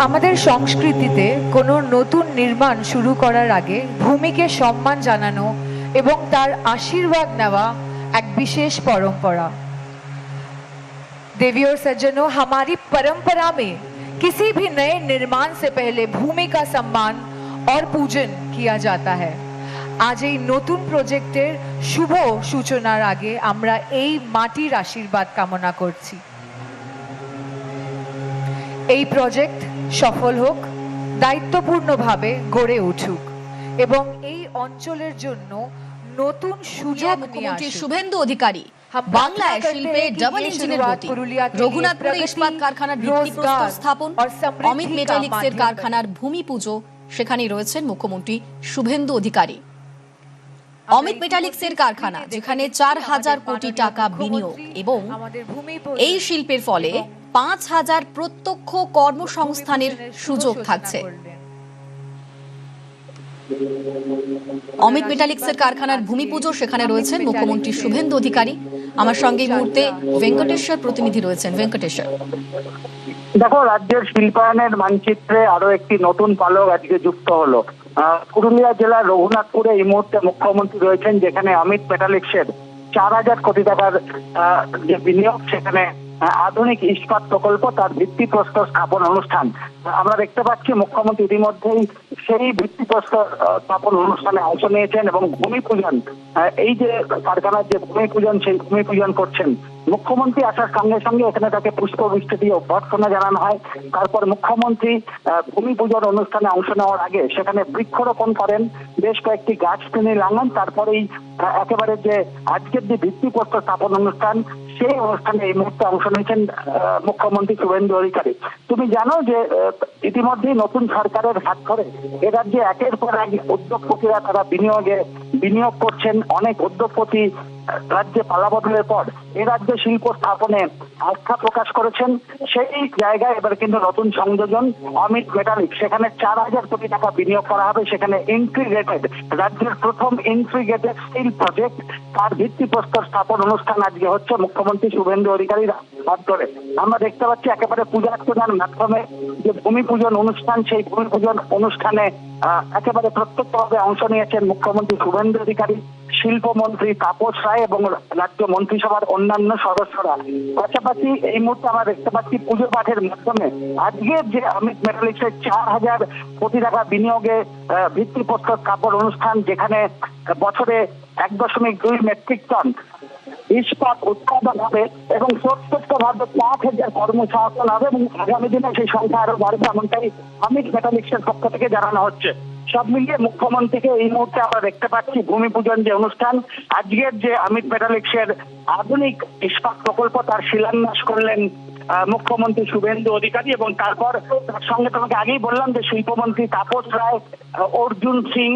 আমাদের সংস্কৃতিতে কোনো নতুন নির্মাণ শুরু করার আগে ভূমিকে সম্মান জানানো এবং তার আশীর্বাদ নেওয়া এক বিশেষ परंपरा। देवी और सज्जनों, हमारी परंपरा में किसी भी नए निर्माण से पहले भूमि का सम्मान और पूजन किया जाता है। आज এই নতুন প্রজেক্টের শুভ সূচনার আগে আমরা এই মাটির আশীর্বাদ কামনা করছি। এই প্রজেক্ট সফল হোক, দায়িত্বপূর্ণভাবে গড়ে উঠুক এবং এই অঞ্চলের জন্য নতুন সুযোগ নিয়ে আসুক। শুভেন্দু অধিকারী বাংলায় শিল্পে ডাবল ইঞ্জিনের গতি, রঘুনাথপুরে ইস্পাত কারখানার ভিত্তিপ্রস্তর স্থাপন, অমিত মেটালিক্সের কারখানার ভূমি পুজো, সেখানেই রয়েছেন মুখ্যমন্ত্রী শুভেন্দু অধিকারী। অমিত মেটালিক্সের কারখানা, যেখানে 4,000 কোটি টাকা বিনিয়োগ এবং এই শিল্পের ফলে 5,000 প্রত্যক্ষ কর্মসংস্থানের সুযোগ থাকছে। অমিত মেটালিক্সের কারখানার ভূমি পুজো, সেখানে রয়েছেন মুখ্যমন্ত্রী শুভেন্দু অধিকারী। আমার সঙ্গে এই মুহূর্তে ভেঙ্কটেশ্বর প্রতিনিধি রয়েছেন। ভেঙ্কটেশ্বর, দেখো, রাজ্যের শিল্পায়নের মানচিত্রে আরো একটি নতুন পালক আজকে যুক্ত হলো। পুরুলিয়া জেলার রঘুনাথপুরে এই মুহূর্তে মুখ্যমন্ত্রী রয়েছেন, যেখানে অমিত মেটালিক্সের 4,000 কোটি টাকার যে বিনিয়োগ, সেখানে আধুনিক ইস্পাত প্রকল্প, তার ভিত্তিপ্রস্তর স্থাপন অনুষ্ঠান আমরা দেখতে পাচ্ছি। মুখ্যমন্ত্রী ইতিমধ্যেই সেই ভিত্তিপ্রস্তর স্থাপন অনুষ্ঠানে অংশ নিয়েছেন এবং ভূমি পূজন, এই যে কারখানার যে ভূমি পূজন, সেই ভূমি পূজন করছেন। মুখ্যমন্ত্রী আসার সঙ্গে সঙ্গে এখানে তাকে পুষ্পবৃষ্টি দিয়ে অভ্যর্থনা জানানো হয়। তারপর মুখ্যমন্ত্রী ভূমি পূজন অনুষ্ঠানে অংশ নেওয়ার আগে সেখানে বৃক্ষরোপণ করেন, বেশ কয়েকটি গাছ তিনি লাগান। তারপরেই একেবারে যে আজকের যে ভিত্তিপ্রস্তর স্থাপন অনুষ্ঠান, সেই অনুষ্ঠানে এই মুহূর্তে অংশ নিয়েছেন মুখ্যমন্ত্রী শুভেন্দু অধিকারী। তুমি জানো যে ইতিমধ্যেই নতুন সরকারের হাত ধরে এ রাজ্যে একের পর এক উদ্যোগপতিরা তারা বিনিয়োগ করছেন। অনেক উদ্যোগপতি রাজ্যে পালাবদলের পর এ রাজ্যে শিল্প স্থাপনে আস্থা প্রকাশ করেছেন। সেই জায়গায় এবার কিন্তু নতুন সংযোজন অমিত মেটালিক্স, সেখানে 4,000 কোটি টাকা বিনিয়োগ করা হবে। সেখানে ইন্টিগ্রেটেড, রাজ্যের প্রথম ইন্টিগ্রেটেড স্টিল প্রজেক্ট, তার ভিত্তিপ্রস্তর স্থাপন অনুষ্ঠান আজকে হচ্ছে মুখ্যমন্ত্রী শুভেন্দু অধিকারীর হাত ধরে। আমরা দেখতে পাচ্ছি একেবারে পূজার্চনার মাধ্যমে যে ভূমি পূজন অনুষ্ঠান, সেই ভূমি পূজন অনুষ্ঠানে একেবারে প্রত্যক্ষভাবে অংশ নিয়েছেন মুখ্যমন্ত্রী শুভেন্দু অধিকারী, শিল্পমন্ত্রী তাপস রায় এবং রাজ্য মন্ত্রিসভার অন্যান্য সদস্যরা। পাশাপাশি এই মুহূর্তে আমরা দেখতে পাচ্ছি পুজো পাঠের মাধ্যমে আজকের যে অমিত মেটালিক্সের 4,000 কোটি টাকা বিনিয়োগে ভিত্তিপ্রস্তর স্থাপন অনুষ্ঠান, যেখানে বছরে 1.2 মেট্রিক টন ইস্পাত উৎপাদন হবে এবং প্রত্যক্ষভাবে 5,000 কর্মসংস্থান হবে এবং আগামী দিনে সেই সংখ্যা আরো বাড়বে, এমনটাই অমিত মেটালিক্সের পক্ষ থেকে জানানো হচ্ছে। সব মিলিয়ে মুখ্যমন্ত্রীকে এই মুহূর্তে আমরা দেখতে পাচ্ছি ভূমি পূজন যে অনুষ্ঠান, আজকের যে অমিত মেটালিক্সের আধুনিক ইস্পাত প্রকল্প, তার শিলান্যাস করলেন মুখ্যমন্ত্রী শুভেন্দু অধিকারী। এবং তারপর তার সঙ্গে তোমাকে আগেই বললাম যে শিল্পমন্ত্রী তাপস রায়, অর্জুন সিং,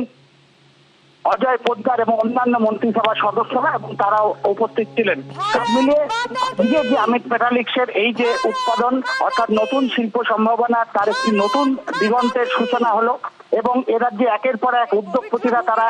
অজয় পোদ্দার এবং অন্যান্য মন্ত্রিসভার সদস্যরা এবং তারাও উপস্থিত ছিলেন। সব মিলিয়ে আজকে যে অমিত মেটালিক্সের এই যে উৎপাদন, অর্থাৎ নতুন শিল্প সম্ভাবনা, তার একটি নতুন দিগন্তের সূচনা হলো এবং এ রাজ্যে একের পর এক উদ্যোগপতিরা তারা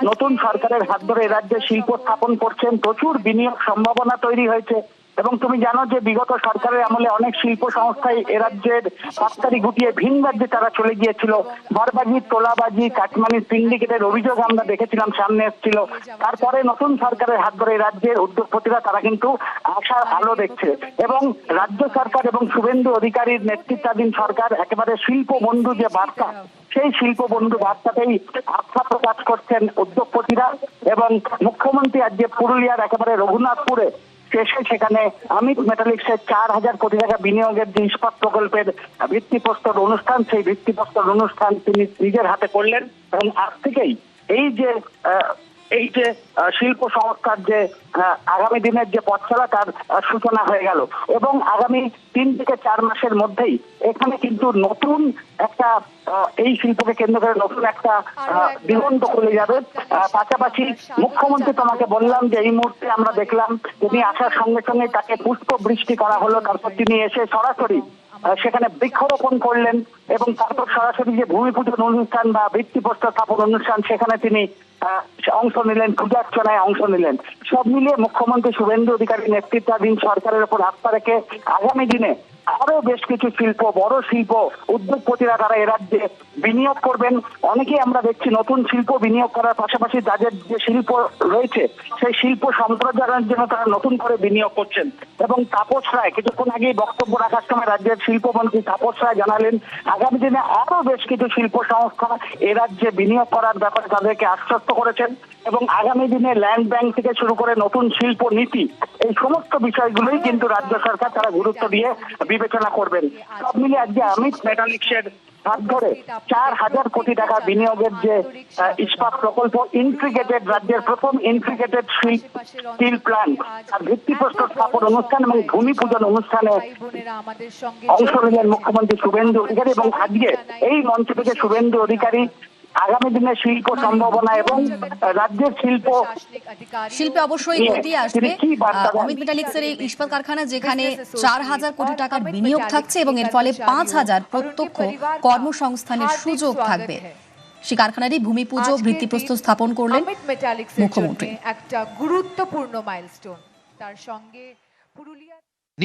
নতুন সরকারের হাত ধরে এ রাজ্যে শিল্প স্থাপন করছেন। প্রচুর বিনিয়োগ সম্ভাবনা তৈরি হয়েছে এবং তুমি জানো যে বিগত সরকারের আমলে অনেক শিল্প সংস্থায় এ রাজ্যের পাটকারি গুটিয়ে ভিন রাজ্যে তারা চলে গিয়েছিল। বরবাজি, তোলাবাজি, কাটমানি সিন্ডিকেটের অভিযোগ আমরা দেখেছিলাম, সামনে এসেছিল। তারপরে নতুন সরকারের হাত ধরে রাজ্যের উদ্যোগপতিরা তারা কিন্তু আশার আলো দেখছে এবং রাজ্য সরকার এবং শুভেন্দু অধিকারীর নেতৃত্বাধীন সরকার একেবারে শিল্প বন্ধু যে বার্তা, সেই শিল্প বন্ধু বার্তাতেই আস্থা প্রকাশ করছেন উদ্যোগপতিরা। এবং মুখ্যমন্ত্রী আজকে পুরুলিয়ার একেবারে রঘুনাথপুরে শেষে সেখানে অমিত মেটালিক্সের 4,000 কোটি টাকা বিনিয়োগের যে ইস্পাত প্রকল্পের ভিত্তিপ্রস্তর অনুষ্ঠান, সেই ভিত্তিপ্রস্তর অনুষ্ঠান তিনি নিজের হাতে করলেন এবং আজ থেকেই এই যে শিল্প সংস্থার যে আগামী দিনের যে পথ চলা, তার সূচনা হয়ে গেল এবং আগামী 3 থেকে 4 মাসের মধ্যেই এখানে কিন্তু নতুন একটা এই শিল্পকে কেন্দ্র করে নতুন একটা দিগন্ত খুলে যাবে। পাশাপাশি মুখ্যমন্ত্রী, তোমাকে বললাম যে এই মুহূর্তে আমরা দেখলাম তিনি আসার সঙ্গে সঙ্গে তাকে পুষ্প বৃষ্টি করা হলো, তারপর তিনি এসে সরাসরি সেখানে বৃক্ষরোপণ করলেন এবং তারপর সরাসরি যে ভূমি পূজন অনুষ্ঠান বা ভিত্তিপ্রস্তর স্থাপন অনুষ্ঠান, সেখানে তিনি অংশ নিলেন, পূজার্চনায় অংশ নিলেন। সব মিলিয়ে মুখ্যমন্ত্রী শুভেন্দু অধিকারী নেতৃত্বাধীন সরকারের উপর আস্থা রেখে আগামী দিনে আরো বেশ কিছু শিল্প, বড় শিল্প উদ্যোগপতিরা তারা এ রাজ্যে বিনিয়োগ করবেন। অনেকেই আমরা দেখছি নতুন শিল্প বিনিয়োগ করার পাশাপাশি তাদের যে শিল্প রয়েছে সেই শিল্প সম্প্রসারণের জন্য তারা নতুন করে বিনিয়োগ করছেন। এবং তাপস রায় কিছুক্ষণ আগেই বক্তব্য রাখার সময় রাজ্যের শিল্পমন্ত্রী তাপস রায় জানালেন আগামী দিনে আরো বেশ কিছু শিল্প সংস্থা এ রাজ্যে বিনিয়োগ করার ব্যাপারে তাদেরকে আশ্বস্ত করেছেন এবং আগামী দিনে ল্যান্ড ব্যাংক থেকে শুরু করে নতুন শিল্প নীতি এই সমস্ত বিষয়গুলোই কিন্তু রাজ্য সরকার তারা গুরুত্ব দিয়ে বিবেচনা করবেন। সব মিলিয়ে আজকে অমিত মেটালিক্সের হাত ধরে 4,000 কোটি টাকা বিনিয়োগের যে ইস্পাত প্রকল্প, ইন্টিগ্রেটেড রাজ্যের প্রথম ইন্টিগ্রেটেড স্টিল প্ল্যান্ট আর ভিত্তিপ্রস্তর স্থাপন অনুষ্ঠান এবং ভূমি পূজন অনুষ্ঠানে অংশ নিলেন মুখ্যমন্ত্রী শুভেন্দু অধিকারী। এবং আজকে এই মঞ্চ থেকে শুভেন্দু অধিকারী আগামী দিনে শিল্প সম্ভাবনা এবং রাজ্যের শিল্পে অবশ্যই গতি আসবে। অমিত মেটালিক্সের এই ইস্পাত কারখানা যেখানে 4,000 কোটি টাকার বিনিয়োগ থাকছে এবং এর ফলে 5,000 প্রত্যক্ষ কর্মসংস্থানের সুযোগ থাকবে। সেই কারখানারই ভূমি পুজো ভিত্তিপ্রস্তর স্থাপন করলেন মুখ্যমন্ত্রী। একটা গুরুত্বপূর্ণ মাইলস্টোন, তার সঙ্গে পুরুলিয়া